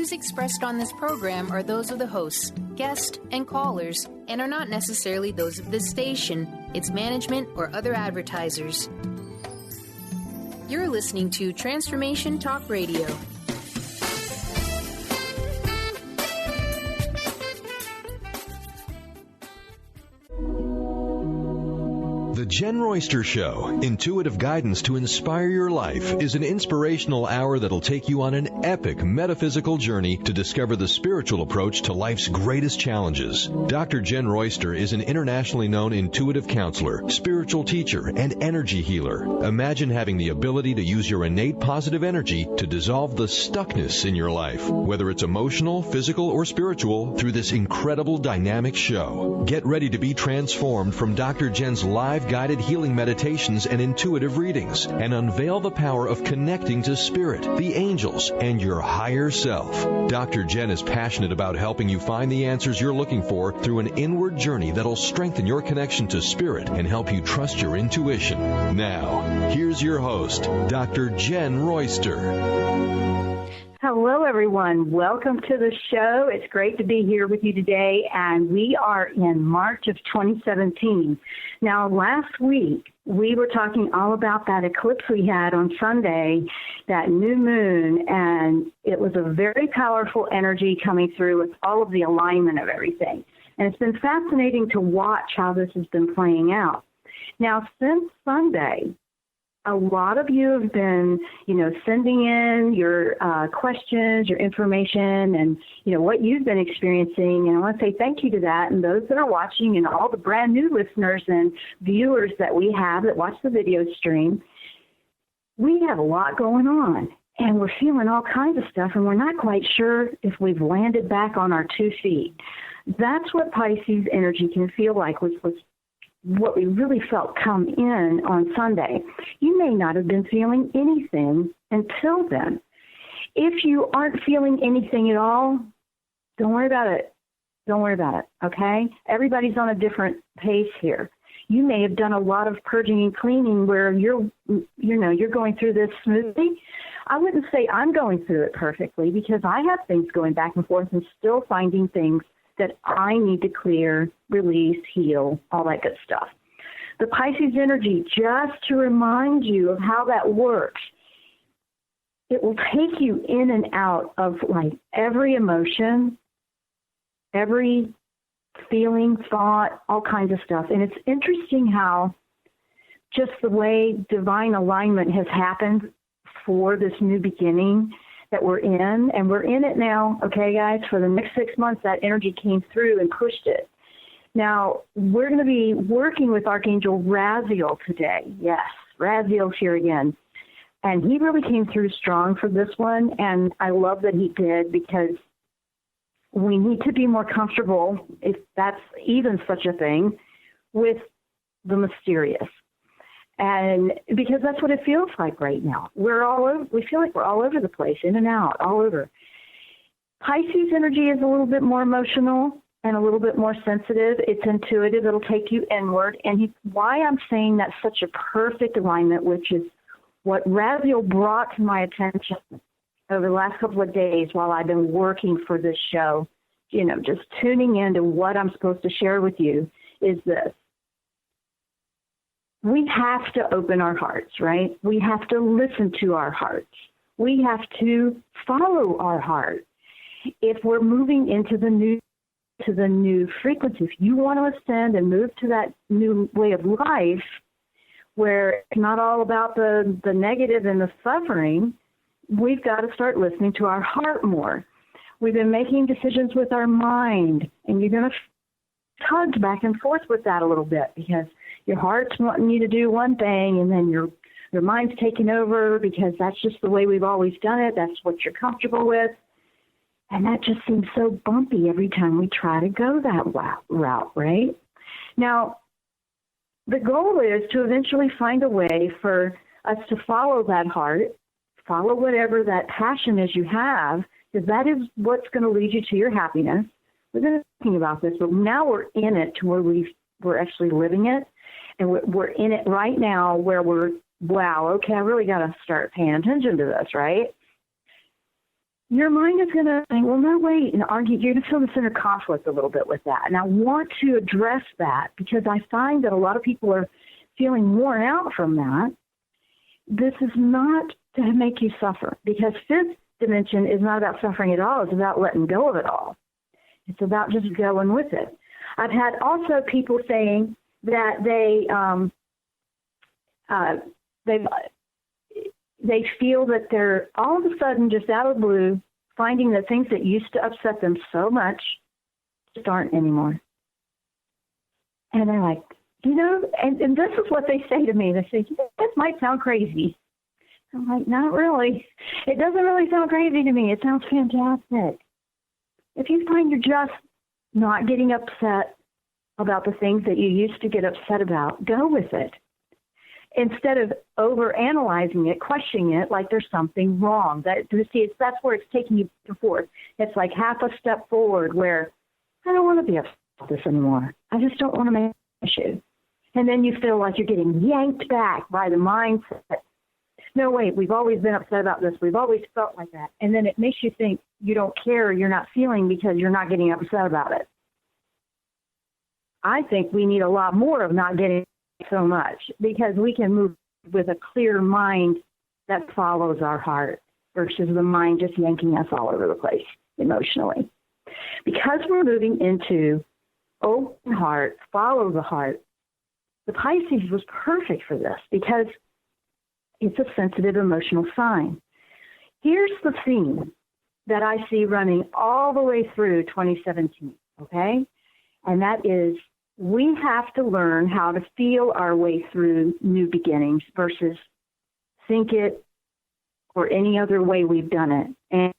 views expressed on this program are those of the hosts, guests, and callers, and are not necessarily those of this station, its management, or other advertisers. You're listening to Transformation Talk Radio. The Jen-Royster-Show, intuitive guidance to inspire your life, is an inspirational hour that'll take you on an epic metaphysical journey to discover the spiritual approach to life's greatest challenges. Dr. Jen Royster is an internationally known intuitive counselor, spiritual teacher, and energy healer. Imagine having the ability to use your innate positive energy to dissolve the stuckness in your life, whether it's emotional, physical, or spiritual, through this incredible dynamic show. Get ready to be transformed from Dr. Jen's live guided healing meditations and intuitive readings, and unveil the power of connecting to spirit, the angels, and your higher self. Dr. Jen is passionate about helping you find the answers you're looking for through an inward journey that'll strengthen your connection to spirit and help you trust your intuition. Now, here's your host, Dr. Jen Royster. Hello, everyone. Welcome to the show. It's great to be here with you today, and we are in March of 2017. Now, last week, we were talking all about that eclipse we had on Sunday, that new moon, and it was a very powerful energy coming through with all of the alignment of everything. And it's been fascinating to watch how this has been playing out. Now, since Sunday, a lot of you have been, sending in your questions, your information, and, what you've been experiencing. And I want to say thank you to that, and those that are watching, and all the brand new listeners and viewers that we have that watch the video stream. We have a lot going on, and we're feeling all kinds of stuff, and we're not quite sure if we've landed back on our 2 feet. That's what Pisces energy can feel like, was what we really felt come in on Sunday. You may not have been feeling anything until then. If you aren't feeling anything at all, don't worry about it. Don't worry about it, okay? Everybody's on a different pace here. You may have done a lot of purging and cleaning where you're going through this smoothly. I wouldn't say I'm going through it perfectly, because I have things going back and forth and still finding things that I need to clear, release, heal, all that good stuff. The Pisces energy, just to remind you of how that works, it will take you in and out of like every emotion, every feeling, thought, all kinds of stuff. And it's interesting how just the way divine alignment has happened for this new beginning that we're in, and we're in it now, okay, guys? For the next 6 months, that energy came through and pushed it. Now, we're going to be working with Archangel Raziel today. Yes, Raziel's here again. And he really came through strong for this one, and I love that he did, because we need to be more comfortable, if that's even such a thing, with the mysterious. And because that's what it feels like right now. We feel like we're all over the place, in and out, all over. Pisces energy is a little bit more emotional and a little bit more sensitive. It's intuitive. It'll take you inward. And why I'm saying that's such a perfect alignment, which is what Raziel brought to my attention over the last couple of days while I've been working for this show, just tuning into what I'm supposed to share with you, is this. We have to open our hearts, right? We have to listen to our hearts. We have to follow our heart. If we're moving into the new frequency, if you want to ascend and move to that new way of life, where it's not all about the negative and the suffering, we've got to start listening to our heart more. We've been making decisions with our mind, and you're going to tug back and forth with that a little bit, because your heart's wanting you to do one thing, and then your mind's taking over, because that's just the way we've always done it. That's what you're comfortable with. And that just seems so bumpy every time we try to go that route, right? Now, the goal is to eventually find a way for us to follow that heart, follow whatever that passion is you have, because that is what's going to lead you to your happiness. We've been talking about this, but now we're in it to where we're actually living it. And we're in it right now where wow, okay, I really got to start paying attention to this, right? your mind is going to think, well, no, wait, and argue. You're going to feel this inner conflict a little bit with that. And I want to address that because I find that a lot of people are feeling worn out from that. This is not to make you suffer, because fifth dimension is not about suffering at all. It's about letting go of it all. It's about just going with it. I've had also people saying that they feel that they're all of a sudden, just out of the blue, finding that things that used to upset them so much just aren't anymore. And they're like, and this is what they say to me. They say, this might sound crazy. I'm like, not really. It doesn't really sound crazy to me. It sounds fantastic. If you find you're just not getting upset about the things that you used to get upset about, go with it. Instead of overanalyzing it, questioning it like there's something wrong. That's where it's taking you forward. It's like half a step forward where I don't want to be upset about this anymore. I just don't want to make an issue. And then you feel like you're getting yanked back by the mindset. No, wait, we've always been upset about this. We've always felt like that. And then it makes you think you don't care, you're not feeling because you're not getting upset about it. I think we need a lot more of not getting so much, because we can move with a clear mind that follows our heart versus the mind just yanking us all over the place emotionally. Because we're moving into open heart, follow the heart, the Pisces was perfect for this because it's a sensitive emotional sign. Here's the theme that I see running all the way through 2017, okay? And that is, we have to learn how to feel our way through new beginnings versus think it or any other way we've done it,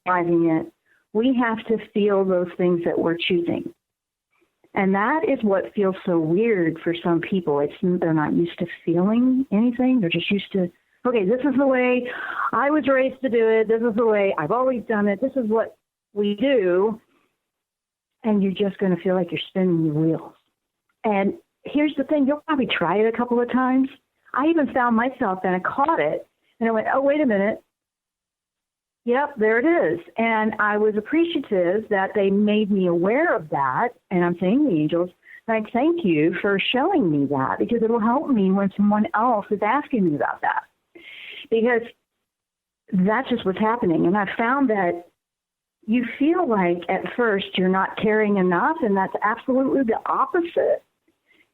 analyzing it. We have to feel those things that we're choosing. And that is what feels so weird for some people. They're not used to feeling anything. They're just used to, okay, this is the way I was raised to do it. This is the way I've always done it. This is what we do. And you're just going to feel like you're spinning your wheels. And here's the thing, you'll probably try it a couple of times. I even found myself, and I caught it, and I went, oh, wait a minute. Yep, there it is. And I was appreciative that they made me aware of that, and I'm saying the angels, like, thank you for showing me that, because it'll help me when someone else is asking me about that. Because that's just what's happening. And I found that you feel like at first you're not caring enough, and that's absolutely the opposite.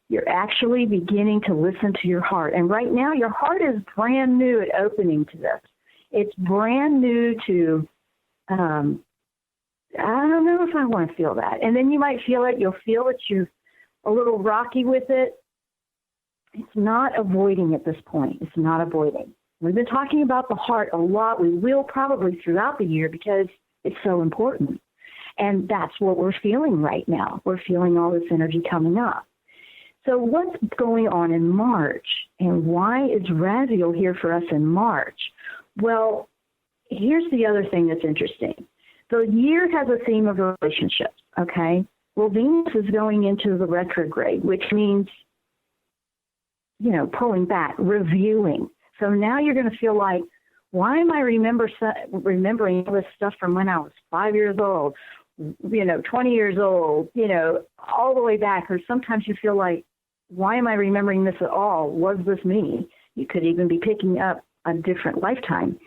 You're actually beginning to listen to your heart. And right now, your heart is brand new at opening to this. It's brand new to, I don't know if I want to feel that. And then you might feel it. You'll feel that you're a little rocky with it. It's not avoiding at this point. It's not avoiding. We've been talking about the heart a lot. We will probably throughout the year because it's so important. And that's what we're feeling right now. We're feeling all this energy coming up. So what's going on in March, and why is Raziel here for us in March? Well, here's the other thing that's interesting. The year has a theme of relationships, okay? Well, Venus is going into the retrograde, which means, pulling back, reviewing. So now you're going to feel like, why am I remembering all this stuff from when I was 5 years old, 20 years old, all the way back? Or sometimes you feel like, why am I remembering this at all? Was this me? You could even be picking up a different lifetime.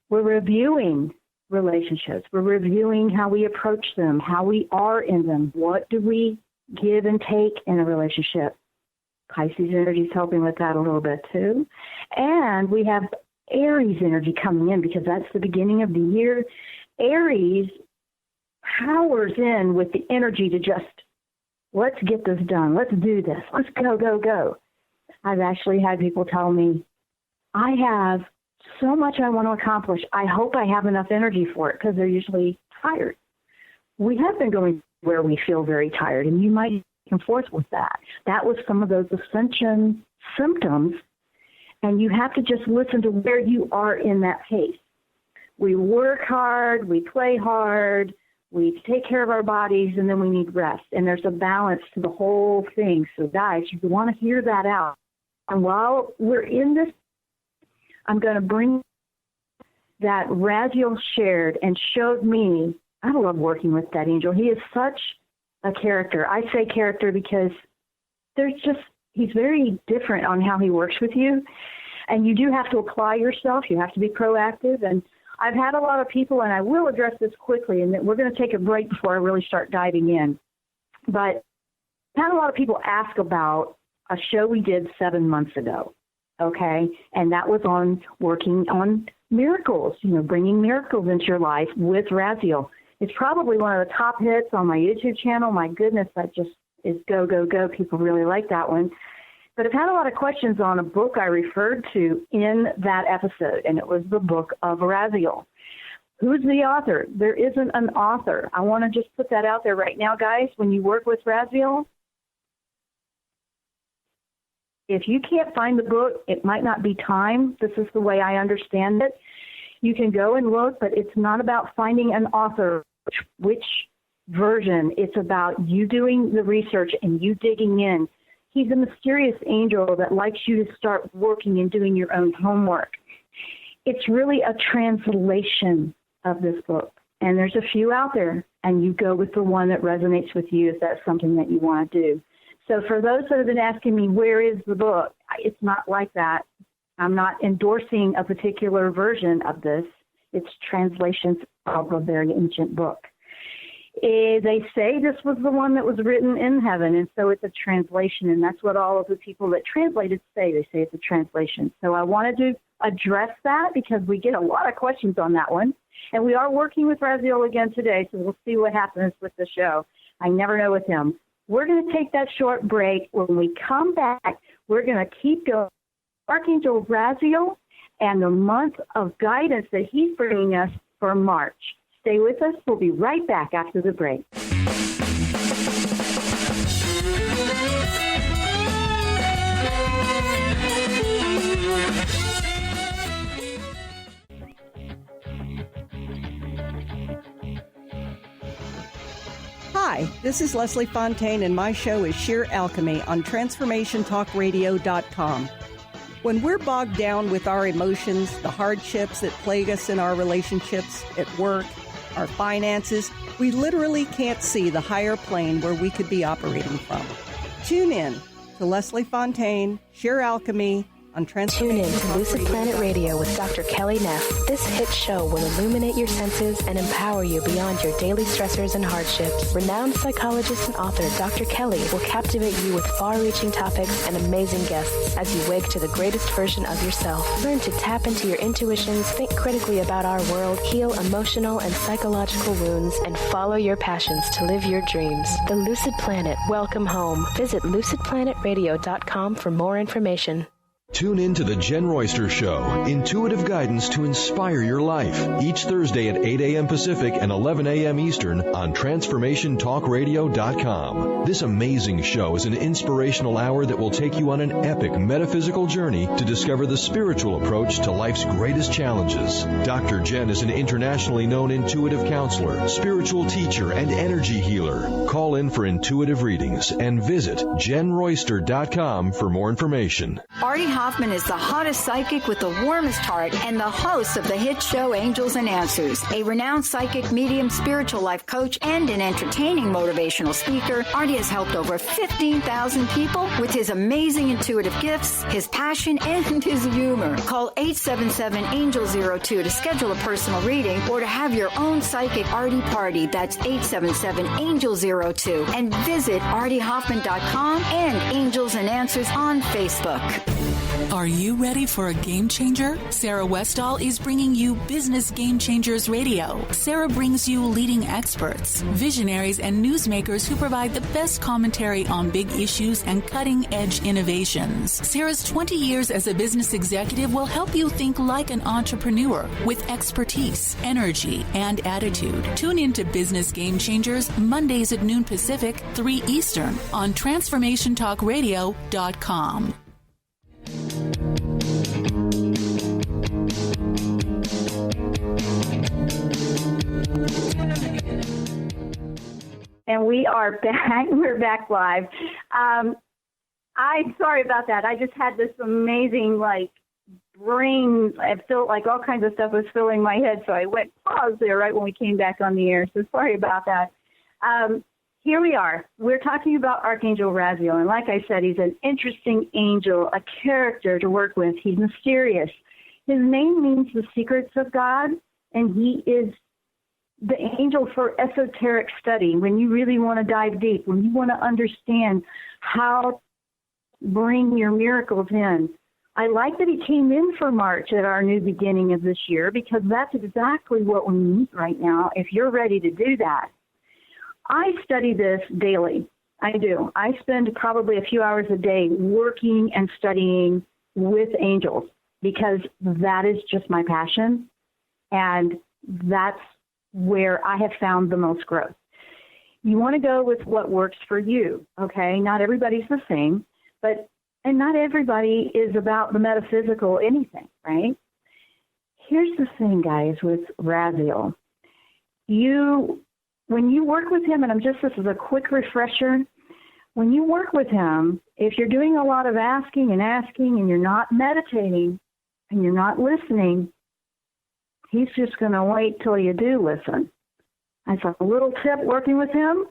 We're reviewing relationships. We're reviewing how we approach them, how we are in them. What do we give and take in a relationship? Pisces energy is helping with that a little bit too. And we have Aries energy coming in because that's the beginning of the year. Aries powers in with the energy to just, let's get this done. Let's do this. Let's go, go, go. I've actually had people tell me, I have so much I want to accomplish. I hope I have enough energy for it, because they're usually tired. We have been going where we feel very tired, and you might back and forth with that. That was some of those ascension symptoms, and you have to just listen to where you are in that pace. We work hard, we play hard, we take care of our bodies, and then we need rest. And there's a balance to the whole thing. So guys, you want to hear that out. And while we're in this, I'm going to bring that Raziel shared and showed me. I love working with that angel. He is such a character. I say character because he's very different on how he works with you. And you do have to apply yourself. You have to be proactive. And I've had a lot of people, and I will address this quickly, and we're going to take a break before I really start diving in. But I've had a lot of people ask about a show we did 7 months ago, okay? And that was on working on miracles, bringing miracles into your life with Raziel. It's probably one of the top hits on my YouTube channel. My goodness, that just is go, go, go. People really like that one. But I've had a lot of questions on a book I referred to in that episode, and it was the Book of Raziel. Who's the author? There isn't an author. I want to just put that out there right now, guys. When you work with Raziel, if you can't find the book, it might not be time. This is the way I understand it. You can go and look, but it's not about finding an author, which version. It's about you doing the research and you digging in. He's a mysterious angel that likes you to start working and doing your own homework. It's really a translation of this book. And there's a few out there, and you go with the one that resonates with you if that's something that you want to do. So for those that have been asking me, where is the book? It's not like that. I'm not endorsing a particular version of this. It's translations of a very ancient book. They say this was the one that was written in heaven, and so it's a translation, and that's what all of the people that translated say. They say it's a translation. So I wanted to address that because we get a lot of questions on that one, and we are working with Raziel again today, so we'll see what happens with the show. I never know with him. We're going to take that short break. When we come back, we're going to keep going. Archangel Raziel and the month of guidance that he's bringing us for March. Stay with us. We'll be right back after the break. Hi, this is Leslie Fontaine, and my show is Sheer Alchemy on TransformationTalkRadio.com. When we're bogged down with our emotions, the hardships that plague us in our relationships, at work, our finances, we literally can't see the higher plane where we could be operating from. Tune in to Leslie Fontaine, Sheer Alchemy, on Tune in to Lucid Planet Radio with Dr. Kelly Neff. This hit show will illuminate your senses and empower you beyond your daily stressors and hardships. Renowned psychologist and author Dr. Kelly will captivate you with far-reaching topics and amazing guests as you wake to the greatest version of yourself. Learn to tap into your intuitions, think critically about our world, heal emotional and psychological wounds, and follow your passions to live your dreams. The Lucid Planet. Welcome home. Visit lucidplanetradio.com for more information. Tune in to the Jen-Royster Show, intuitive guidance to inspire your life, each Thursday at 8 a.m. Pacific and 11 a.m. Eastern on TransformationTalkRadio.com. This amazing show is an inspirational hour that will take you on an epic metaphysical journey to discover the spiritual approach to life's greatest challenges. Dr. Jen is an internationally known intuitive counselor, spiritual teacher, and energy healer. Call in for intuitive readings and visit JenRoyster.com for more information. Artie Hoffman is the hottest psychic with the warmest heart and the host of the hit show Angels and Answers. A renowned psychic, medium, spiritual life coach, and an entertaining motivational speaker, Artie has helped over 15,000 people with his amazing intuitive gifts, his passion, and his humor. Call 877-ANGEL-02 to schedule a personal reading or to have your own psychic Artie party. That's 877-ANGEL-02. And visit ArtieHoffman.com and Angels and Answers on Facebook. Are you ready for a game changer? Sarah Westall is bringing you Business Game Changers Radio. Sarah brings you leading experts, visionaries, and newsmakers who provide the best commentary on big issues and cutting-edge innovations. Sarah's 20 years as a business executive will help you think like an entrepreneur with expertise, energy, and attitude. Tune in to Business Game Changers Mondays at noon Pacific, 3 Eastern on TransformationTalkRadio.com. And we are back. We're back live. I'm sorry about that. I just had this amazing, brain, I felt like all kinds of stuff was filling my head, so I went pause there right when we came back on the air. So sorry about that. Here we are. We're talking about Archangel Raziel, and like I said, he's an interesting angel, a character to work with. He's mysterious. His name means the secrets of God, and he is the angel for esoteric study, when you really want to dive deep, when you want to understand how to bring your miracles in. I like that he came in for March at our new beginning of this year, because that's exactly what we need right now, if you're ready to do that. I study this daily. I do. I spend probably a few hours a day working and studying with angels, because that is just my passion, and that's where I have found the most growth. You want to go with what works for you, okay? Not everybody's the same, and not everybody is about the metaphysical anything, right? Here's the thing, guys, with Raziel. When you work with him, and this is a quick refresher, when you work with him, if you're doing a lot of asking and you're not meditating and you're not listening, he's just going to wait till you do listen. That's a little tip working with him.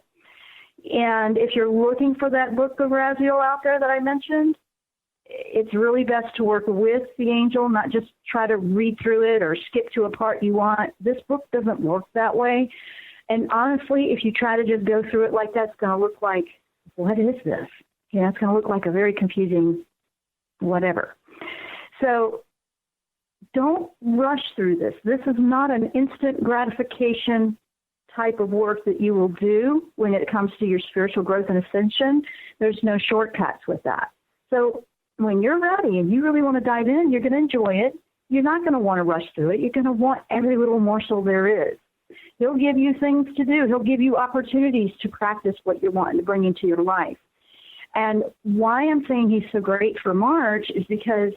And if you're looking for that book of Raziel out there that I mentioned, it's really best to work with the angel, not just try to read through it or skip to a part you want. This book doesn't work that way. And honestly, if you try to just go through it like that, it's going to look like, what is this? Yeah, it's going to look like a very confusing whatever. So don't rush through this. This is not an instant gratification type of work that you will do when it comes to your spiritual growth and ascension. There's no shortcuts with that. So when you're ready and you really want to dive in, you're going to enjoy it. You're not going to want to rush through it. You're going to want every little morsel there is. He'll give you things to do. He'll give you opportunities to practice what you're wanting to bring into your life. And why I'm saying he's so great for March is because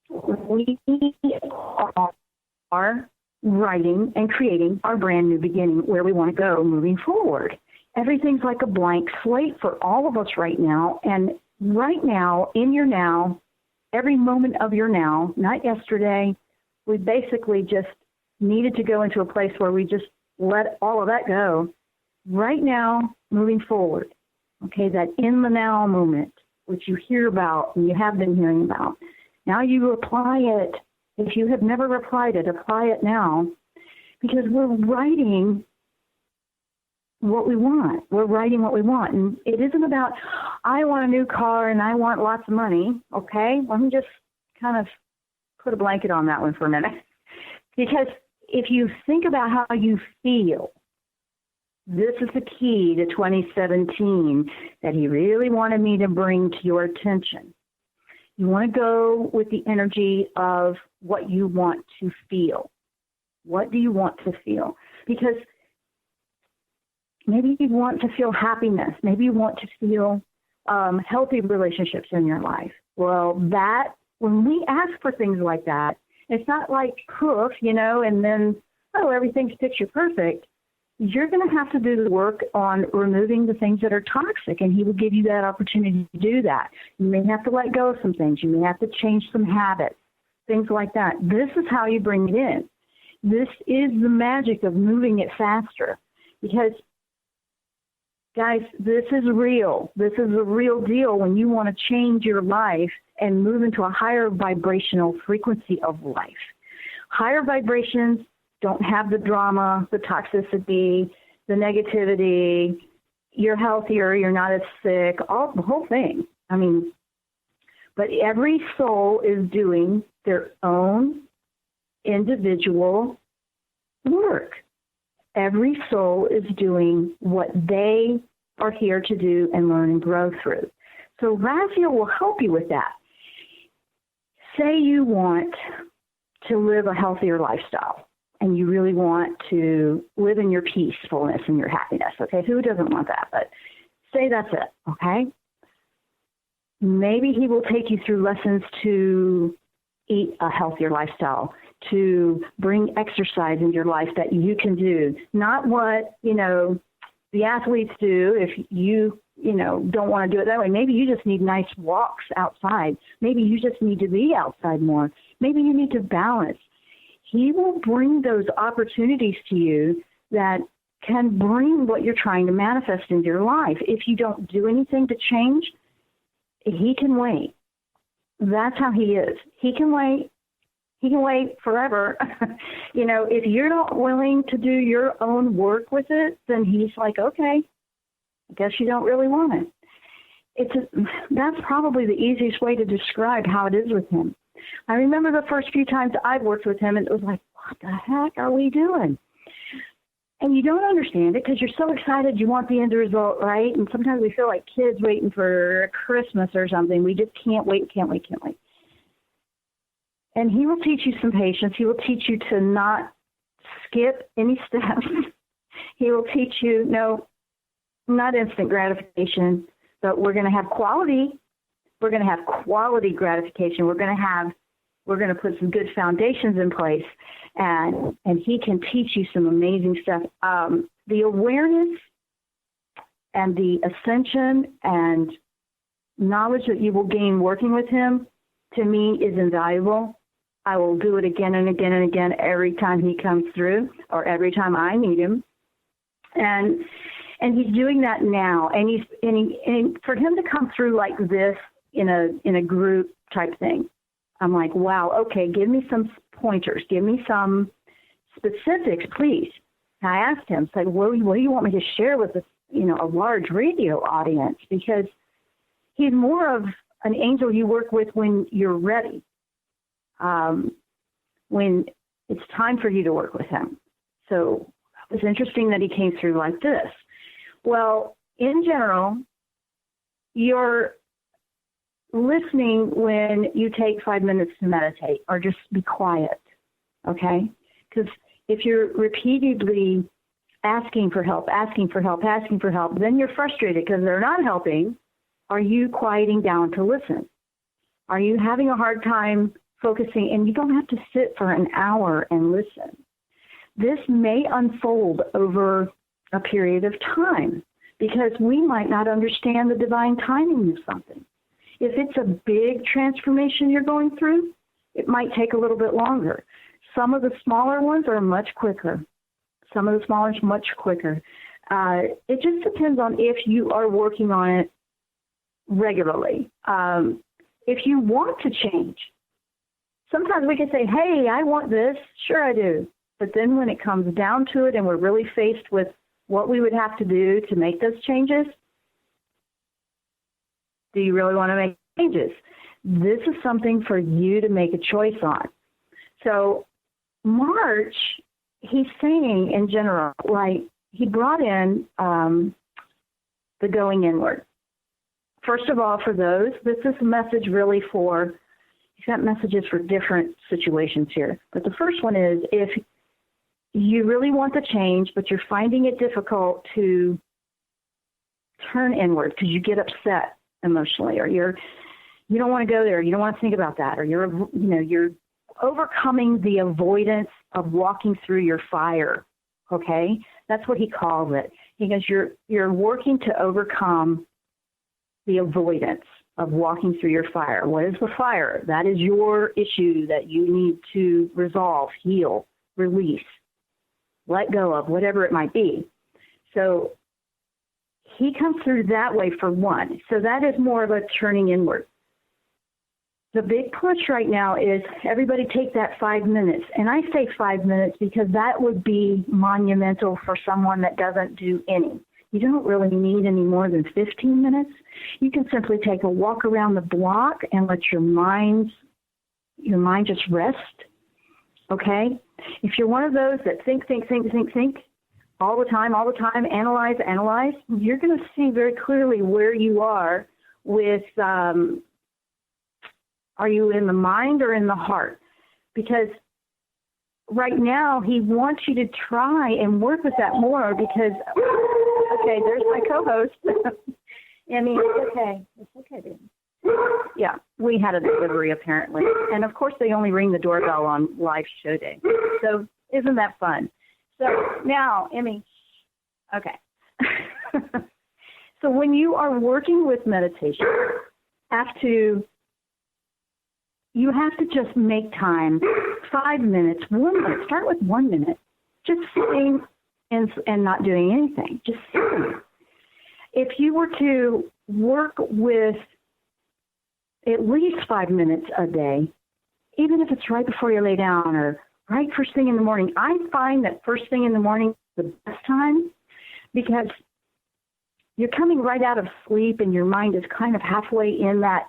we are writing and creating our brand new beginning, where we want to go moving forward. Everything's like a blank slate for all of us right now. And right now, in your now, every moment of your now, not yesterday, we basically just needed to go into a place where we just let all of that go. Right now, moving forward, okay, that in the now moment, which you hear about and you have been hearing about. Now you apply it. If you have never applied it, apply it now, because we're writing what we want. We're writing what we want. And it isn't about, I want a new car and I want lots of money, okay? Let me just kind of put a blanket on that one for a minute. Because if you think about how you feel, this is the key to 2017 that he really wanted me to bring to your attention. You want to go with the energy of what you want to feel. What do you want to feel? Because maybe you want to feel happiness. Maybe you want to feel healthy relationships in your life. Well, when we ask for things like that, it's not like poof, and then, everything's picture perfect. You're going to have to do the work on removing the things that are toxic, and he will give you that opportunity to do that. You may have to let go of some things. You may have to change some habits, things like that. This is how you bring it in. This is the magic of moving it faster, because, guys, this is real. This is a real deal when you want to change your life and move into a higher vibrational frequency of life. Higher vibrations don't have the drama, the toxicity, the negativity. You're healthier, you're not as sick, the whole thing. But every soul is doing their own individual work. Every soul is doing what they are here to do and learn and grow through. So Raziel will help you with that. Say you want to live a healthier lifestyle and you really want to live in your peacefulness and your happiness, okay? Who doesn't want that? But say that's it, okay? Maybe he will take you through lessons to eat a healthier lifestyle, to bring exercise into your life that you can do. Not what, the athletes do. If you don't want to do it that way. Maybe you just need nice walks outside. Maybe you just need to be outside more. Maybe you need to balance. He will bring those opportunities to you that can bring what you're trying to manifest into your life. If you don't do anything to change, he can wait. That's how he is. He can wait. He can wait forever. If you're not willing to do your own work with it, then he's like, okay, I guess you don't really want it. That's probably the easiest way to describe how it is with him. I remember the first few times I've worked with him, and it was like, what the heck are we doing? And you don't understand it because you're so excited you want the end result, right? And sometimes we feel like kids waiting for Christmas or something. We just can't wait. And he will teach you some patience. He will teach you to not skip any steps. He will teach you, no, not instant gratification, but we're going to have quality. We're going to have quality gratification. We're going to put some good foundations in place, and he can teach you some amazing stuff. The awareness and the ascension and knowledge that you will gain working with him, to me, is invaluable. I will do it again and again and again every time he comes through, or every time I meet him. And he's doing that now. And for him to come through like this in a group type thing, I'm like, wow, okay, give me some pointers. Give me some specifics, please. And I asked him, it's like, what do you want me to share with a large radio audience? Because he's more of an angel you work with when you're ready, when it's time for you to work with him. So it was interesting that he came through like this. Well, in general, you're listening when you take 5 minutes to meditate or just be quiet, okay? Because if you're repeatedly asking for help, then you're frustrated because they're not helping. Are you quieting down to listen? Are you having a hard time focusing? And you don't have to sit for an hour and listen. This may unfold over a period of time because we might not understand the divine timing of something. If it's a big transformation you're going through, it might take a little bit longer. Some of the smaller ones are much quicker. It just depends on if you are working on it regularly. If you want to change, sometimes we can say, hey, I want this. Sure, I do. But then when it comes down to it and we're really faced with what we would have to do to make those changes, do you really want to make changes? This is something for you to make a choice on. So March, he's saying in general, like he brought in the going inward. First of all, for those, this is a message really for, he's got messages for different situations here. But the first one is if you really want the change, but you're finding it difficult to turn inward because you get upset emotionally, or you don't want to go there, you don't want to think about that, or you're overcoming the avoidance of walking through your fire. Okay, that's what he calls it. He goes, you're working to overcome the avoidance of walking through your fire. What is the fire? That is your issue that you need to resolve, heal, release, let go of, whatever it might be. So he comes through that way for one. So that is more of a turning inward. The big push right now is everybody take that 5 minutes. And I say 5 minutes because that would be monumental for someone that doesn't do any. You don't really need any more than 15 minutes. You can simply take a walk around the block and let your mind just rest, okay? If you're one of those that think all the time, analyze, you're going to see very clearly where you are with, are you in the mind or in the heart? Because right now he wants you to try and work with that more because, okay, there's my co-host. Emmy, it's okay, baby. Yeah, we had a delivery apparently. And of course they only ring the doorbell on live show day. So isn't that fun? So now, Emmy, okay. So when you are working with meditation, you have to just make time, 5 minutes, 1 minute. Start with 1 minute, just sitting and not doing anything, just sitting. If you were to work with at least 5 minutes a day, even if it's right before you lay down or right first thing in the morning, I find that first thing in the morning is the best time because you're coming right out of sleep and your mind is kind of halfway in that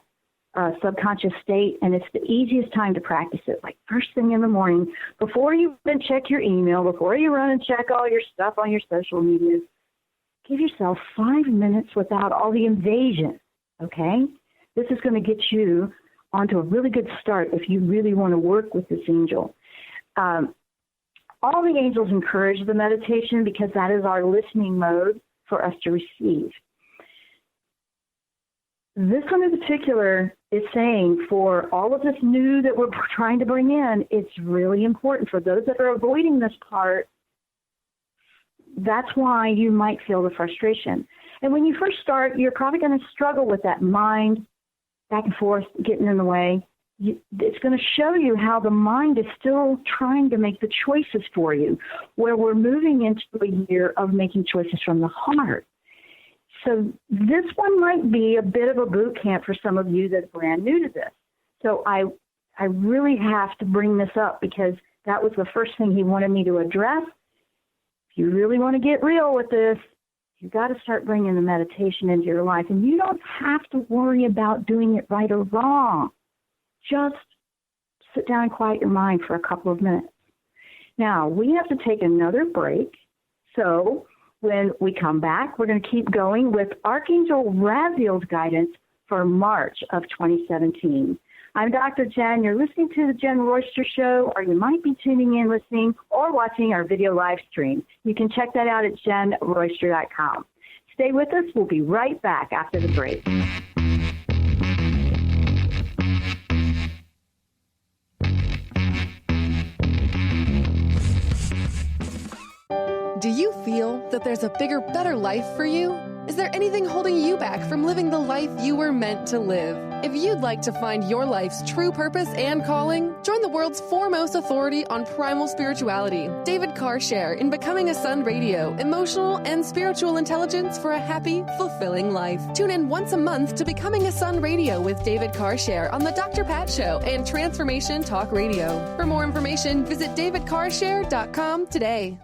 subconscious state, and it's the easiest time to practice it, like first thing in the morning, before you even check your email, before you run and check all your stuff on your social media. Give yourself 5 minutes without all the invasion, okay? This is going to get you onto a really good start if you really want to work with this angel. All the angels encourage the meditation because that is our listening mode for us to receive. This one in particular is saying for all of this new that we're trying to bring in, it's really important for those that are avoiding this part. That's why you might feel the frustration. And when you first start, you're probably going to struggle with that mind back and forth, getting in the way. It's going to show you how the mind is still trying to make the choices for you, where we're moving into a year of making choices from the heart. So this one might be a bit of a boot camp for some of you that are brand new to this. So I really have to bring this up because that was the first thing he wanted me to address. If you really want to get real with this, you've got to start bringing the meditation into your life. And you don't have to worry about doing it right or wrong. Just sit down and quiet your mind for a couple of minutes. Now, we have to take another break. So when we come back, we're going to keep going with Archangel Raziel's guidance for March of 2017. I'm Dr. Jen. You're listening to the Jen-Royster Show, or you might be tuning in, listening, or watching our video live stream. You can check that out at jenroyster.com. Stay with us. We'll be right back after the break. Do you feel that there's a bigger, better life for you? Is there anything holding you back from living the life you were meant to live? If you'd like to find your life's true purpose and calling, join the world's foremost authority on primal spirituality, David Carshare, in Becoming a Sun Radio, emotional and spiritual intelligence for a happy, fulfilling life. Tune in once a month to Becoming a Sun Radio with David Carshare on The Dr. Pat Show and Transformation Talk Radio. For more information, visit davidcarshare.com today.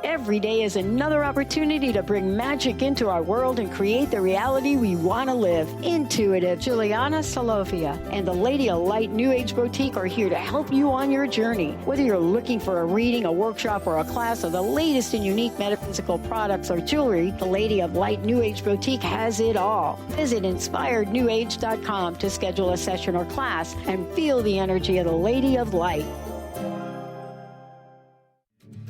Every day is another opportunity to bring magic into our world and create the reality we want to live. Intuitive Juliana Salofia and the Lady of Light New Age Boutique are here to help you on your journey. Whether you're looking for a reading, a workshop, or a class of the latest and unique metaphysical products or jewelry, the Lady of Light New Age Boutique has it all. Visit inspirednewage.com to schedule a session or class and feel the energy of the Lady of Light.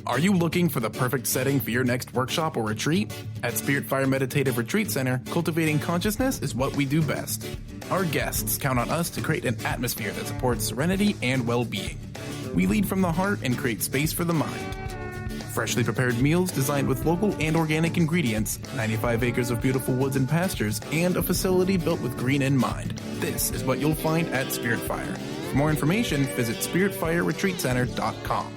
Are you looking for the perfect setting for your next workshop or retreat? At Spirit Fire Meditative Retreat Center, cultivating consciousness is what we do best. Our guests count on us to create an atmosphere that supports serenity and well-being. We lead from the heart and create space for the mind. Freshly prepared meals designed with local and organic ingredients, 95 acres of beautiful woods and pastures, and a facility built with green in mind. This is what you'll find at Spirit Fire. For more information, visit spiritfireretreatcenter.com.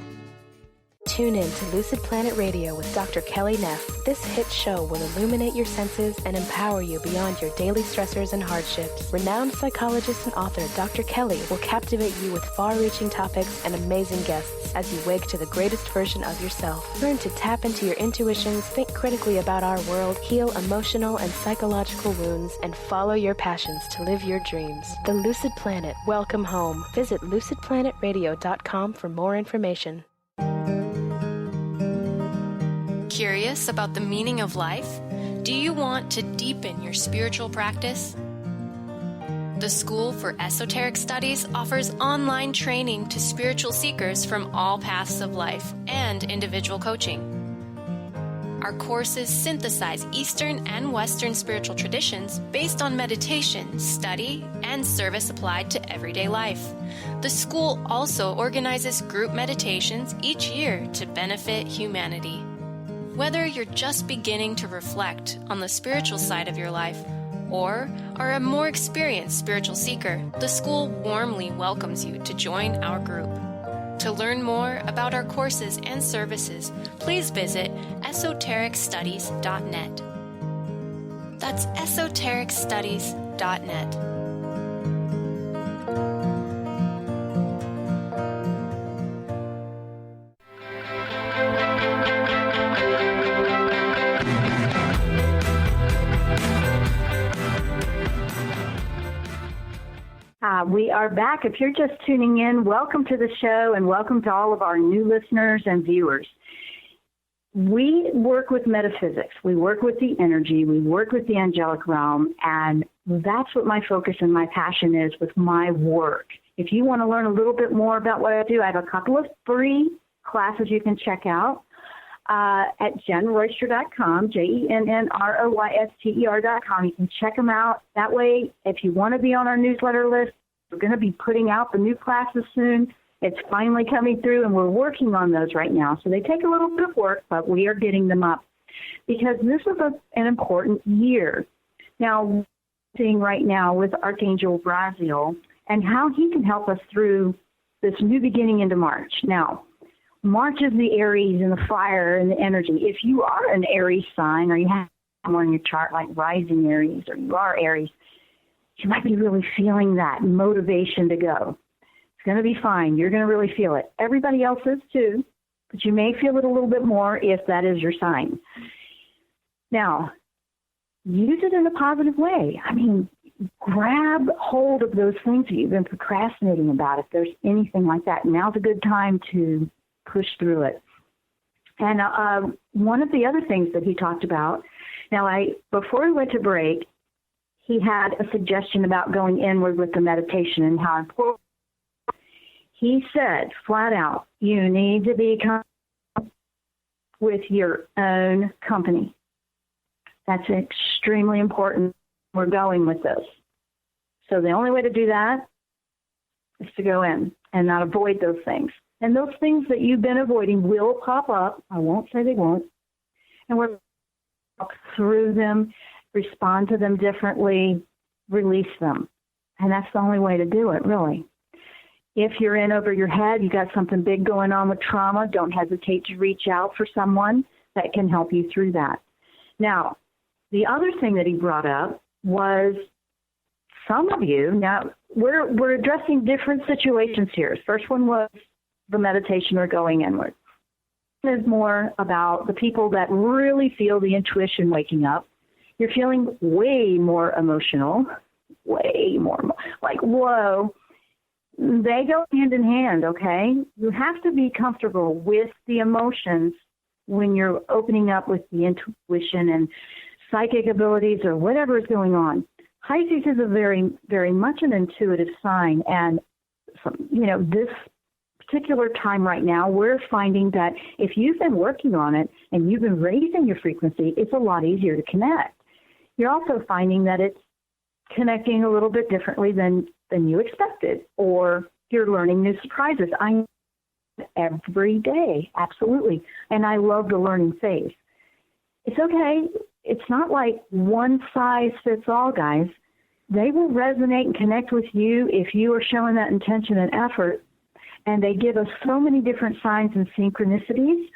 Tune in to Lucid Planet Radio with Dr. Kelly Neff. This hit show will illuminate your senses and empower you beyond your daily stressors and hardships. Renowned psychologist and author Dr. Kelly will captivate you with far-reaching topics and amazing guests as you wake to the greatest version of yourself. Learn to tap into your intuitions, think critically about our world, heal emotional and psychological wounds, and follow your passions to live your dreams. The Lucid Planet. Welcome home. Visit lucidplanetradio.com for more information. Curious about the meaning of life? Do you want to deepen your spiritual practice? The School for Esoteric Studies offers online training to spiritual seekers from all paths of life and individual coaching. Our courses synthesize Eastern and Western spiritual traditions based on meditation, study, and service applied to everyday life. The school also organizes group meditations each year to benefit humanity. Whether you're just beginning to reflect on the spiritual side of your life or are a more experienced spiritual seeker, the school warmly welcomes you to join our group. To learn more about our courses and services, please visit esotericstudies.net. That's esotericstudies.net. We are back. If you're just tuning in, welcome to the show and welcome to all of our new listeners and viewers. We work with metaphysics. We work with the energy. We work with the angelic realm, and that's what my focus and my passion is with my work. If you want to learn a little bit more about what I do, I have a couple of free classes you can check out at the-jenn-royster.com, JENNROYSTER.com. You can check them out. That way, if you want to be on our newsletter list, we're going to be putting out the new classes soon. It's finally coming through, and we're working on those right now. So they take a little bit of work, but we are getting them up because this is an important year. Now, we're seeing right now with Archangel Raziel and how he can help us through this new beginning into March. Now, March is the Aries and the fire and the energy. If you are an Aries sign or you have more in your chart like rising Aries or you are Aries, you might be really feeling that motivation to go. It's going to be fine. You're going to really feel it. Everybody else is too, but you may feel it a little bit more if that is your sign. Now, use it in a positive way. I mean, grab hold of those things that you've been procrastinating about. If there's anything like that, now's a good time to push through it. And one of the other things that he talked about, before we went to break, he had a suggestion about going inward with the meditation and how important. He said flat out, you need to be with your own company. That's extremely important. We're going with this. So the only way to do that is to go in and not avoid those things. And those things that you've been avoiding will pop up. I won't say they won't. And we're through them, respond to them differently, release them. And that's the only way to do it, really. If you're in over your head, you got something big going on with trauma, don't hesitate to reach out for someone that can help you through that. Now, the other thing that he brought up was some of you, now we're addressing different situations here. First one was the meditation or going inward. This is more about the people that really feel the intuition waking up. You're feeling way more emotional, way more, like, whoa. They go hand in hand, okay? You have to be comfortable with the emotions when you're opening up with the intuition and psychic abilities or whatever is going on. Pisces is a very, very much an intuitive sign. And, this particular time right now, we're finding that if you've been working on it and you've been raising your frequency, it's a lot easier to connect. You're also finding that it's connecting a little bit differently than you expected, or you're learning new surprises. I every day, absolutely. And I love the learning phase. It's okay. It's not like one size fits all, guys. They will resonate and connect with you if you are showing that intention and effort. And they give us so many different signs and synchronicities.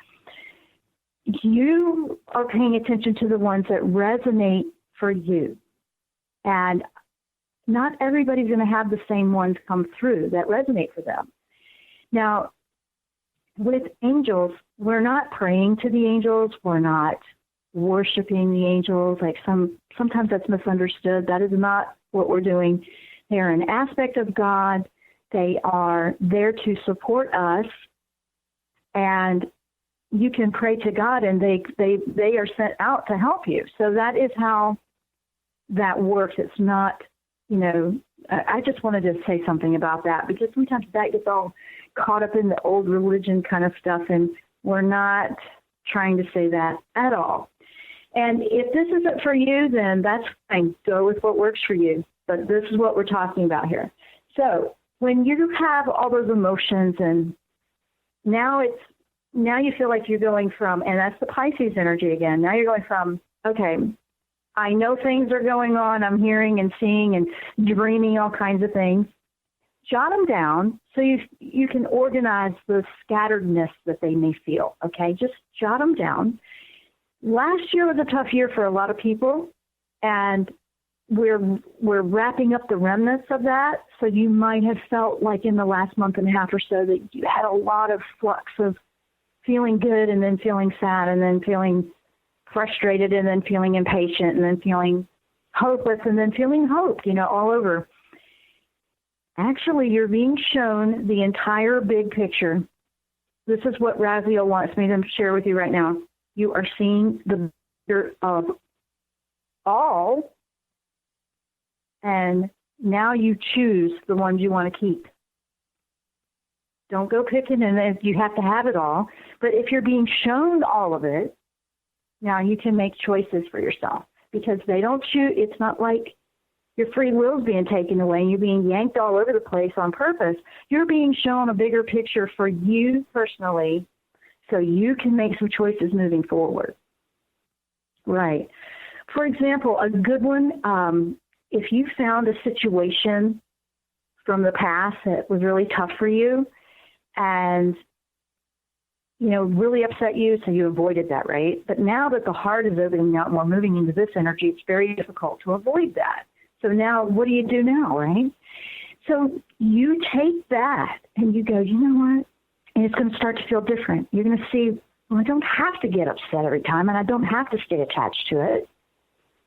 You are paying attention to the ones that resonate for you. And not everybody's going to have the same ones come through that resonate for them. Now, with angels, we're not praying to the angels. We're not worshiping the angels. Like sometimes that's misunderstood. That is not what we're doing. They are an aspect of God. They are there to support us. And you can pray to God, and they are sent out to help you. So that is how that works. It's not, I just wanted to say something about that, because sometimes that gets all caught up in the old religion kind of stuff, and we're not trying to say that at all. And if this isn't for you, then that's fine. Go with what works for you. But this is what we're talking about here. So when you have all those emotions, and now it's now you feel like you're going from, and that's the Pisces energy again, now you're going from, okay, I know things are going on, I'm hearing and seeing and dreaming all kinds of things. Jot them down so you can organize the scatteredness that they may feel, okay? Just jot them down. Last year was a tough year for a lot of people, and we're wrapping up the remnants of that, so you might have felt like in the last month and a half or so that you had a lot of flux of feeling good and then feeling sad and then feeling frustrated and then feeling impatient and then feeling hopeless and then feeling hope, all over. Actually, you're being shown the entire big picture. This is what Raziel wants me to share with you right now. You are seeing the picture of all, and now you choose the ones you want to keep. Don't go picking, and you have to have it all. But if you're being shown all of it, now you can make choices for yourself, because they don't choose. It's not like your free will is being taken away and you're being yanked all over the place on purpose. You're being shown a bigger picture for you personally, so you can make some choices moving forward. Right. For example, a good one, if you found a situation from the past that was really tough for you and, really upset you, so you avoided that, right? But now that the heart is opening out and we're moving into this energy, it's very difficult to avoid that. So now, what do you do now, right? So you take that and you go, you know what? And it's going to start to feel different. You're going to see, well, I don't have to get upset every time, and I don't have to stay attached to it.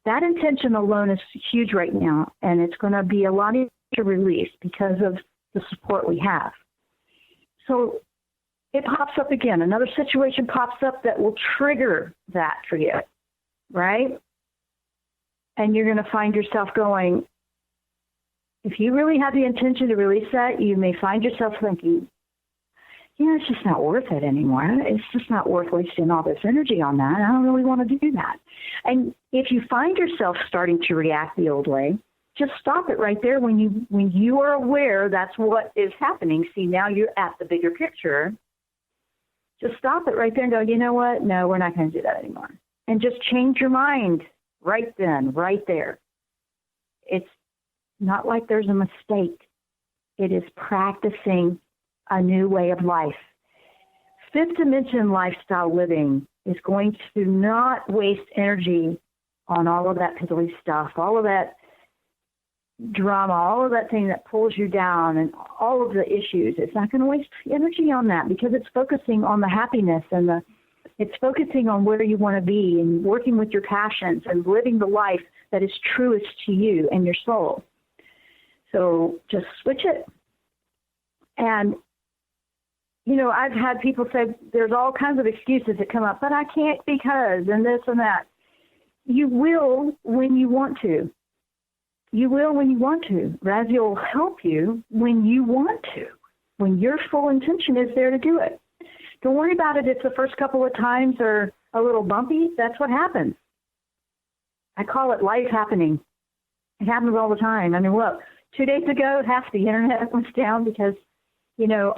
That intention alone is huge right now, and it's going to be a lot easier to release because of the support we have. So it pops up again. Another situation pops up that will trigger that for you, right? And you're going to find yourself going, if you really have the intention to release that, you may find yourself thinking, it's just not worth it anymore. It's just not worth wasting all this energy on that. I don't really want to do that. And if you find yourself starting to react the old way, just stop it right there when you are aware that's what is happening. See, now you're at the bigger picture. Just stop it right there and go, you know what? No, we're not going to do that anymore. And just change your mind right then, right there. It's not like there's a mistake. It is practicing a new way of life. Fifth dimension lifestyle living is going to not waste energy on all of that piddly stuff, all of that drama, all of that thing that pulls you down and all of the issues. It's not going to waste energy on that because it's focusing on the happiness and it's focusing on where you want to be and working with your passions and living the life that is truest to you and your soul. So just switch it. And, I've had people say there's all kinds of excuses that come up, but I can't because and this and that. You will when you want to. You will when you want to. Raziel will help you when you want to, when your full intention is there to do it. Don't worry about it if the first couple of times are a little bumpy. That's what happens. I call it life happening. It happens all the time. I mean, look, 2 days ago, half the internet was down because,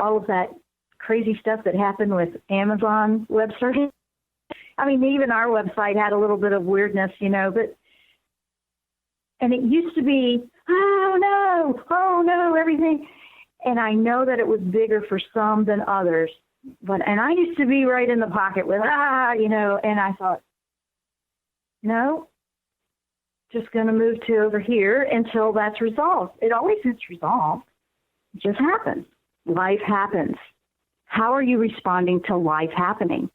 all of that crazy stuff that happened with Amazon web searching. I mean, even our website had a little bit of weirdness, but and it used to be, oh no, everything. And I know that it was bigger for some than others. And I used to be right in the pocket with, and I thought, no, just going to move to over here until that's resolved. It always is resolved. It just happens. Life happens. How are you responding to life happening?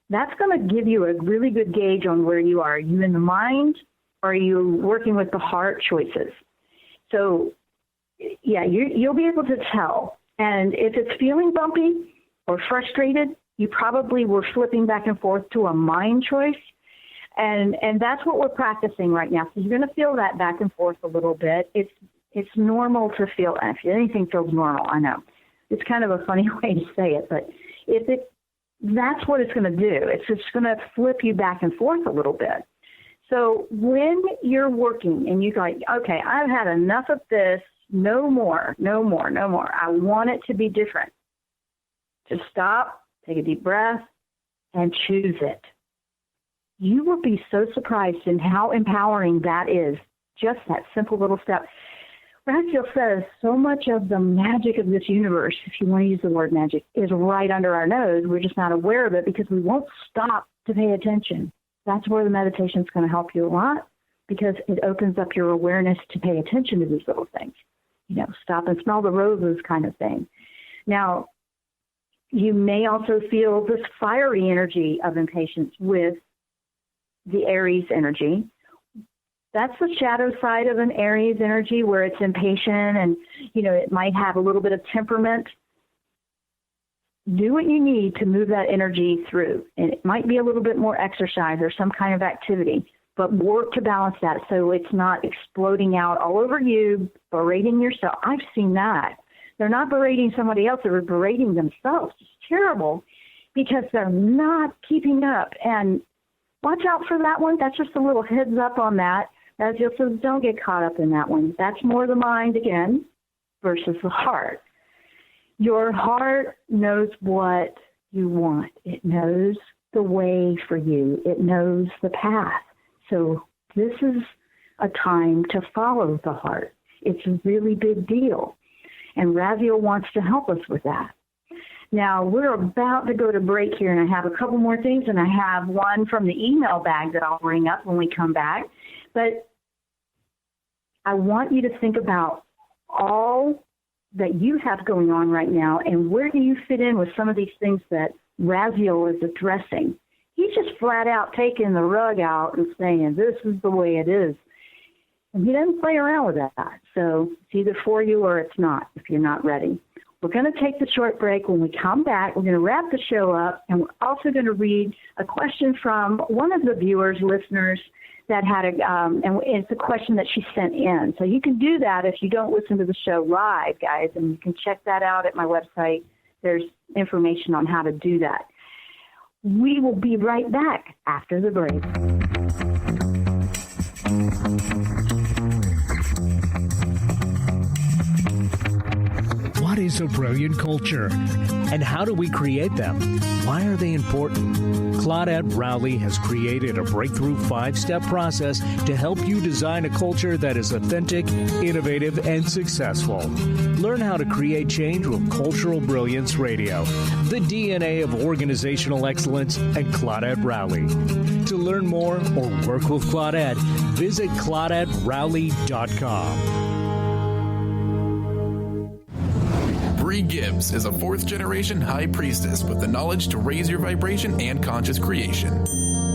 That's going to give you a really good gauge on where you are. Are you in the mind or are you working with the heart choices? So, yeah, you'll be able to tell. And if it's feeling bumpy or frustrated, you probably were flipping back and forth to a mind choice. And that's what we're practicing right now. So you're going to feel that back and forth a little bit. It's normal to feel, if anything feels normal, I know. It's kind of a funny way to say it, but that's what it's going to do. It's just going to flip you back and forth a little bit. So when you're working and you're like, okay, I've had enough of this, no more. I want it to be different. Just stop, Take a deep breath and choose it. You will be so surprised in how empowering that is. Just that simple little step. Raziel says so much of the magic of this universe, if you want to use the word magic, is right under our nose. We're just not aware of it because we won't stop to pay attention. That's where the meditation is going to help you a lot, because it opens up your awareness to pay attention to these little things. Stop and smell the roses kind of thing. Now, you may also feel this fiery energy of impatience with the Aries energy. That's the shadow side of an Aries energy, where it's impatient and, it might have a little bit of temperament. Do what you need to move that energy through. And it might be a little bit more exercise or some kind of activity, but work to balance that so it's not exploding out all over you, berating yourself. I've seen that. They're not berating somebody else, they're berating themselves. It's terrible because they're not keeping up. And watch out for that one. That's just a little heads up on that. Raziel says don't get caught up in that one. That's more the mind again versus the heart. Your heart knows what you want. It knows the way for you. It knows the path. So this is a time to follow the heart. It's a really big deal. And Raziel wants to help us with that. Now, we're about to go to break here, and I have a couple more things, and I have one from the email bag that I'll bring up when we come back. But I want you to think about all that you have going on right now, and where do you fit in with some of these things that Raziel is addressing. He's just flat out taking the rug out and saying, this is the way it is. And he doesn't play around with that. So it's either for you or it's not if you're not ready. We're going to take the short break. When we come back, we're going to wrap the show up, and we're also going to read a question from one of the viewers, listeners, that had and it's a question that she sent in. So you can do that if you don't listen to the show live, guys, and you can check that out at my website. There's information on how to do that. We will be right back after the break. What is a brilliant culture? And how do we create them? Why are they important? Claudette Rowley has created a breakthrough 5-step process to help you design a culture that is authentic, innovative, and successful. Learn how to create change with Cultural Brilliance Radio, the DNA of organizational excellence, and Claudette Rowley. To learn more or work with Claudette, visit ClaudetteRowley.com. Bree Gibbs is a 4th-generation high priestess with the knowledge to raise your vibration and conscious creation.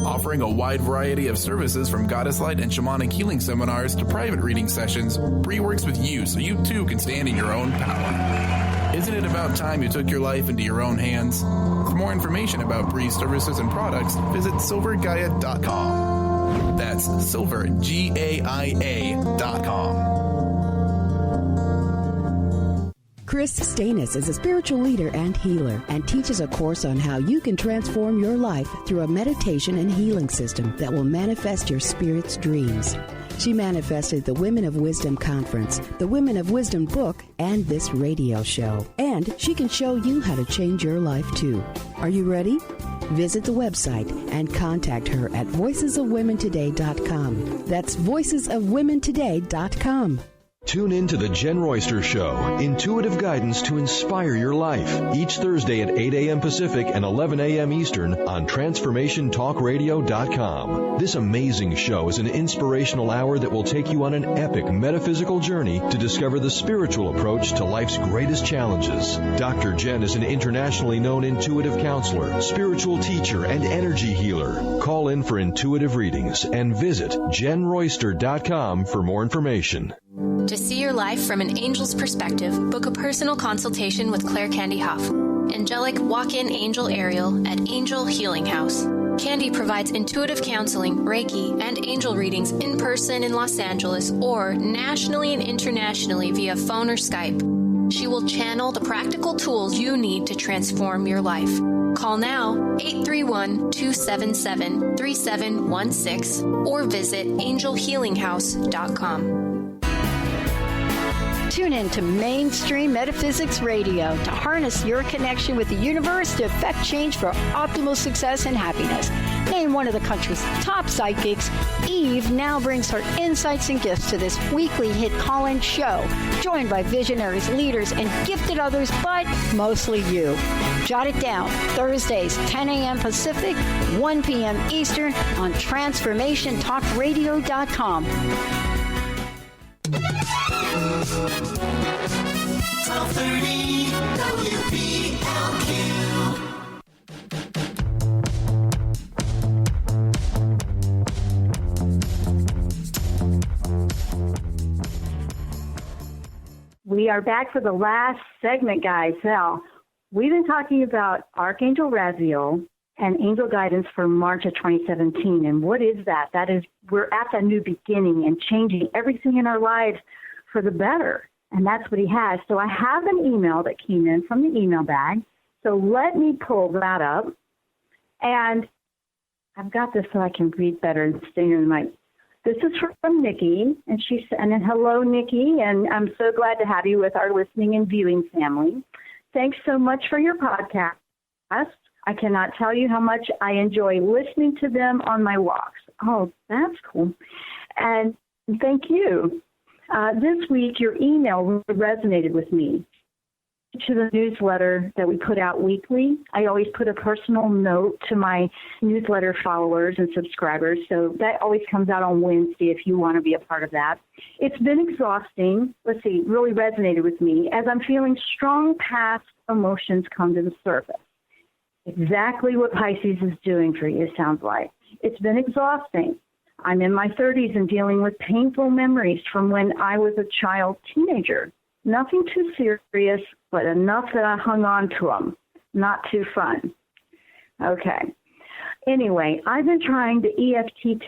Offering a wide variety of services from goddess light and shamanic healing seminars to private reading sessions, Bree works with you so you too can stand in your own power. Isn't it about time you took your life into your own hands? For more information about Bree's services and products, visit silvergaia.com. That's silvergaia.com. Chris Stanis is a spiritual leader and healer and teaches a course on how you can transform your life through a meditation and healing system that will manifest your spirit's dreams. She manifested the Women of Wisdom Conference, the Women of Wisdom book, and this radio show. And she can show you how to change your life too. Are you ready? Visit the website and contact her at voicesofwomentoday.com. That's voicesofwomentoday.com. Tune in to the Jen-Royster Show, intuitive guidance to inspire your life, each Thursday at 8 a.m. Pacific and 11 a.m. Eastern on TransformationTalkRadio.com. This amazing show is an inspirational hour that will take you on an epic metaphysical journey to discover the spiritual approach to life's greatest challenges. Dr. Jen is an internationally known intuitive counselor, spiritual teacher, and energy healer. Call in for intuitive readings and visit JenRoyster.com for more information. To see your life from an angel's perspective, book a personal consultation with Claire Candy Huff, angelic walk-in angel Ariel at Angel Healing House. Candy provides intuitive counseling, Reiki, and angel readings in person in Los Angeles or nationally and internationally via phone or Skype. She will channel the practical tools you need to transform your life. Call now, 831-277-3716, or visit angelhealinghouse.com. Tune in to Mainstream Metaphysics Radio to harness your connection with the universe to effect change for optimal success and happiness. Named one of the country's top psychics, Eve now brings her insights and gifts to this weekly hit call-in show, joined by visionaries, leaders, and gifted others, but mostly you. Jot it down. Thursdays, 10 a.m. Pacific, 1 p.m. Eastern on TransformationTalkRadio.com. 1230 WPLQ. We are back for the last segment, guys. Now, we've been talking about Archangel Raziel and angel guidance for March of 2017. And what is that? That is, we're at that new beginning and changing everything in our lives for the better. And that's what he has. So I have an email that came in from the email bag. So let me pull that up. And I've got this so I can read better and stay near the mic. This is from Nikki, and she said, and hello, Nikki, and I'm so glad to have you with our listening and viewing family. Thanks so much for your podcast. I cannot tell you how much I enjoy listening to them on my walks. Oh, that's cool. And thank you. This week, your email resonated with me. To the newsletter that we put out weekly, I always put a personal note to my newsletter followers and subscribers, so that always comes out on Wednesday if you want to be a part of that. It's been exhausting. Let's see, really resonated with me as I'm feeling strong past emotions come to the surface. Exactly what Pisces is doing for you, sounds like. It's been exhausting. I'm in my 30s and dealing with painful memories from when I was a child teenager. Nothing too serious, but enough that I hung on to them. Not too fun. Okay. Anyway, I've been trying the EFT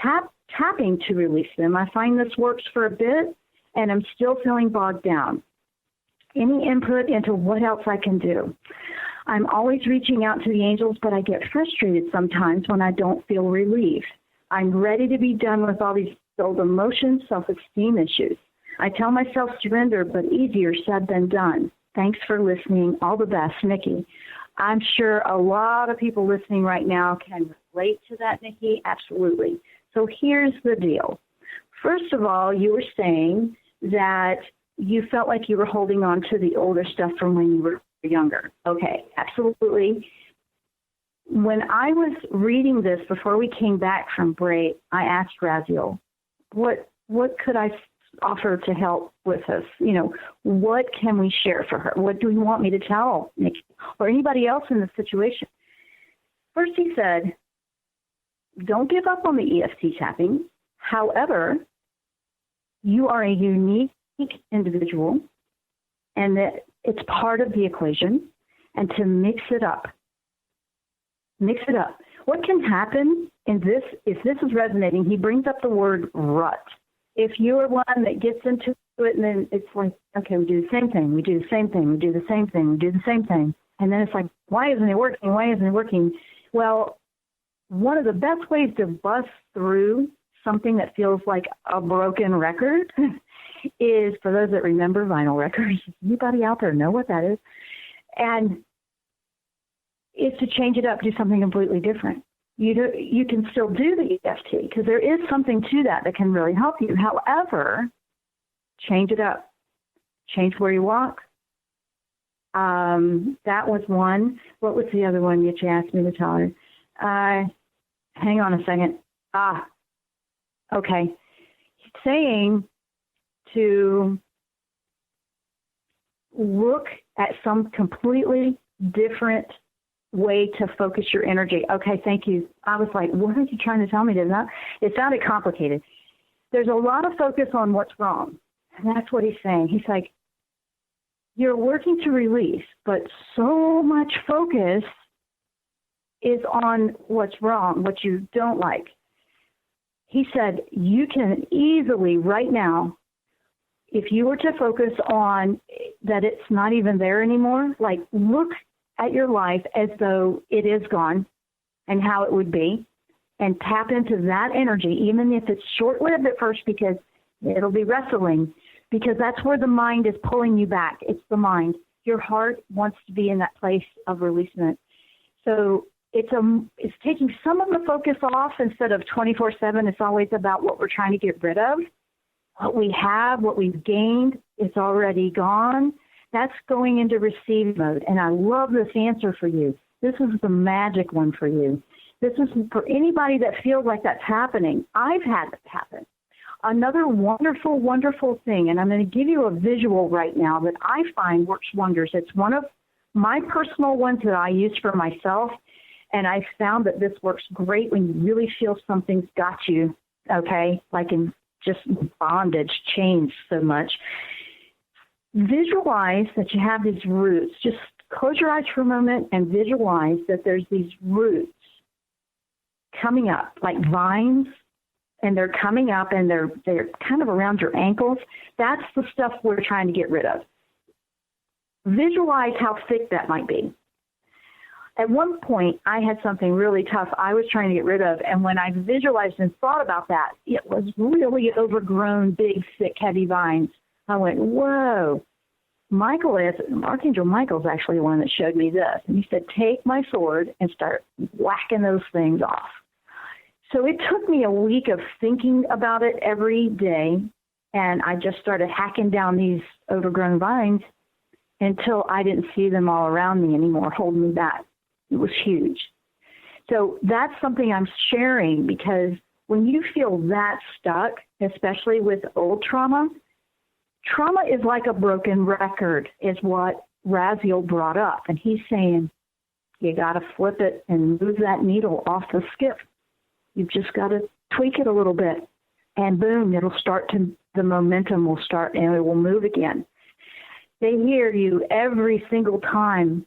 tapping to release them. I find this works for a bit, and I'm still feeling bogged down. Any input into what else I can do? I'm always reaching out to the angels, but I get frustrated sometimes when I don't feel relief. I'm ready to be done with all these old emotions, self-esteem issues. I tell myself surrender, but easier said than done. Thanks for listening. All the best, Nikki. I'm sure a lot of people listening right now can relate to that, Nikki. Absolutely. So here's the deal. First of all, you were saying that you felt like you were holding on to the older stuff from when you were younger. Okay, absolutely. When I was reading this before we came back from break, I asked Raziel, what could I offer to help with us? You know, what can we share for her? What do you want me to tell Nikki or anybody else in this situation? First, he said, don't give up on the EFT tapping. However, you are a unique individual and that it's part of the equation, and to mix it up. Mix it up. What can happen in this, if this is resonating, he brings up the word rut. If you're one that gets into it and then it's like, okay, we do the same thing, we do the same thing, we do the same thing, we do the same thing. And then it's like, why isn't it working? Why isn't it working? Well, one of the best ways to bust through something that feels like a broken record is, for those that remember vinyl records, anybody out there know what that is? And it's to change it up, do something completely different. You can still do the EFT because there is something to that can really help you. However, change it up. Change where you walk. That was one. What was the other one that you asked me to tell her? Hang on a second. Okay. He's saying to look at some completely different way to focus your energy. Okay, thank you. I was like, what are you trying to tell me? It sounded complicated. There's a lot of focus on what's wrong. And that's what he's saying. He's like, you're working to release, but so much focus is on what's wrong, what you don't like. He said, you can easily right now, if you were to focus on that it's not even there anymore, like look at your life as though it is gone and how it would be, and tap into that energy, even if it's short-lived at first because it'll be wrestling, because that's where the mind is pulling you back. It's the mind. Your heart wants to be in that place of releasement. So it's taking some of the focus off instead of 24/7. It's always about what we're trying to get rid of. What we have, what we've gained, it's already gone. That's going into receive mode. And I love this answer for you. This is the magic one for you. This is for anybody that feels like that's happening. I've had it happen. Another wonderful, wonderful thing, and I'm going to give you a visual right now that I find works wonders. It's one of my personal ones that I use for myself, and I found that this works great when you really feel something's got you, okay, like in just bondage, chains so much. Visualize that you have these roots. Just close your eyes for a moment and visualize that there's these roots coming up like vines, and they're coming up and they're kind of around your ankles. That's the stuff we're trying to get rid of. Visualize how thick that might be. At one point, I had something really tough I was trying to get rid of, and when I visualized and thought about that, it was really overgrown, big, thick, heavy vines. I went, whoa. Archangel Michael's actually the one that showed me this. And he said, take my sword and start whacking those things off. So it took me a week of thinking about it every day, and I just started hacking down these overgrown vines until I didn't see them all around me anymore, holding me back. It was huge. So that's something I'm sharing, because when you feel that stuck, especially with old trauma is like a broken record, is what Raziel brought up. And he's saying, you got to flip it and move that needle off the skip. You've just got to tweak it a little bit, and boom, the momentum will start, and it will move again. They hear you every single time.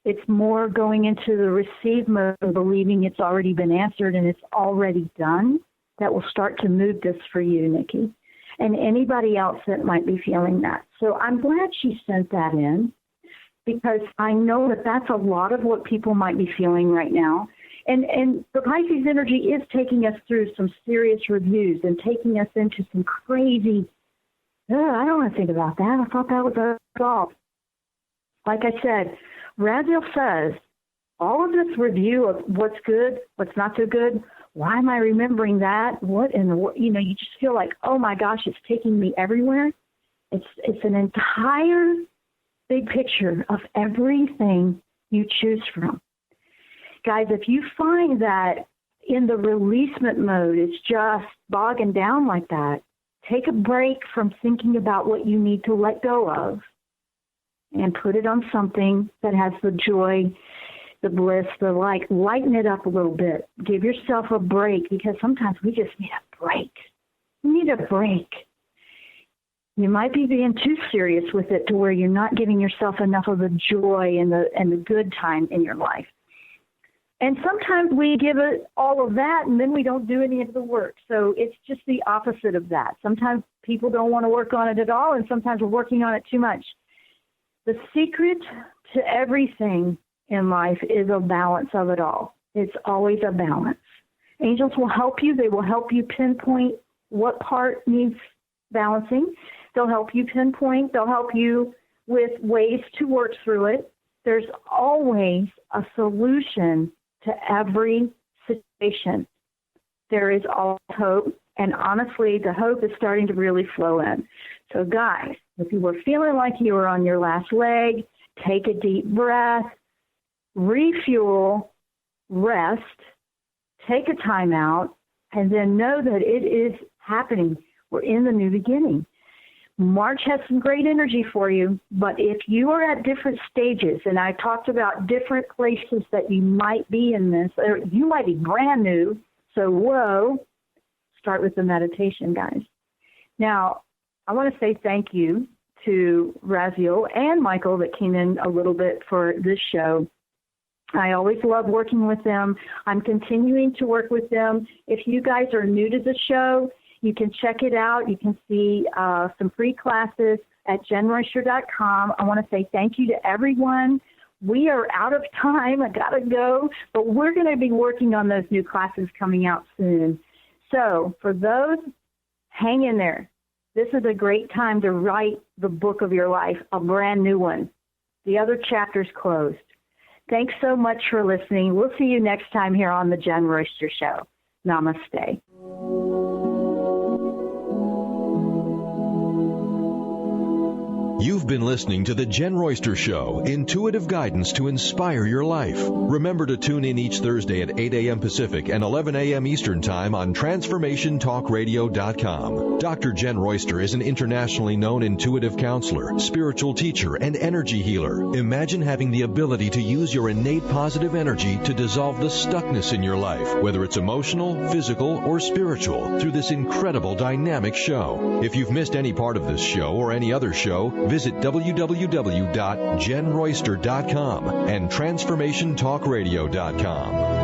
It's more going into the receive mode, believing it's already been answered and it's already done, that will start to move this for you, Nikki, and anybody else that might be feeling that. So I'm glad she sent that in, because I know that that's a lot of what people might be feeling right now. And the Pisces energy is taking us through some serious reviews and taking us into some crazy, I don't want to think about that. I thought that was all. Like I said, Raziel says, all of this review of what's good, what's not so good, why am I remembering that? What in the world? You know, you just feel like, oh my gosh, it's taking me everywhere. It's an entire big picture of everything you choose from. Guys, if you find that in the releasement mode, it's just bogging down like that, take a break from thinking about what you need to let go of and put it on something that has the joy, the bliss, the light. Lighten it up a little bit. Give yourself a break, because sometimes we just need a break. We need a break. You might be being too serious with it to where you're not giving yourself enough of the joy and the good time in your life. And sometimes we give it all of that, and then we don't do any of the work. So it's just the opposite of that. Sometimes people don't want to work on it at all, and sometimes we're working on it too much. The secret to everything in life is a balance of it all. It's always a balance. Angels will help you. They will help you pinpoint what part needs balancing. They'll help you pinpoint. They'll help you with ways to work through it. There's always a solution to every situation. There is all hope, and honestly, the hope is starting to really flow in. So guys, if you were feeling like you were on your last leg, take a deep breath, refuel, rest, take a time out, and then know that it is happening. We're in the new beginning. March has some great energy for you, but if you are at different stages, and I talked about different places that you might be in this, or you might be brand new, so whoa, start with the meditation, guys. Now, I want to say thank you to Raziel and Michael that came in a little bit for this show. I always love working with them. I'm continuing to work with them. If you guys are new to the show, you can check it out. You can see some free classes at the-jenn-royster.com. I want to say thank you to everyone. We are out of time. I got to go. But we're going to be working on those new classes coming out soon. So for those, hang in there. This is a great time to write the book of your life, a brand new one. The other chapter's closed. Thanks so much for listening. We'll see you next time here on the Jen Royster Show. Namaste. You've been listening to The Jen Royster Show, intuitive guidance to inspire your life. Remember to tune in each Thursday at 8 a.m. Pacific and 11 a.m. Eastern Time on TransformationTalkRadio.com. Dr. Jen Royster is an internationally known intuitive counselor, spiritual teacher, and energy healer. Imagine having the ability to use your innate positive energy to dissolve the stuckness in your life, whether it's emotional, physical, or spiritual, through this incredible dynamic show. If you've missed any part of this show or any other show, visit www.jenroyster.com and TransformationTalkRadio.com.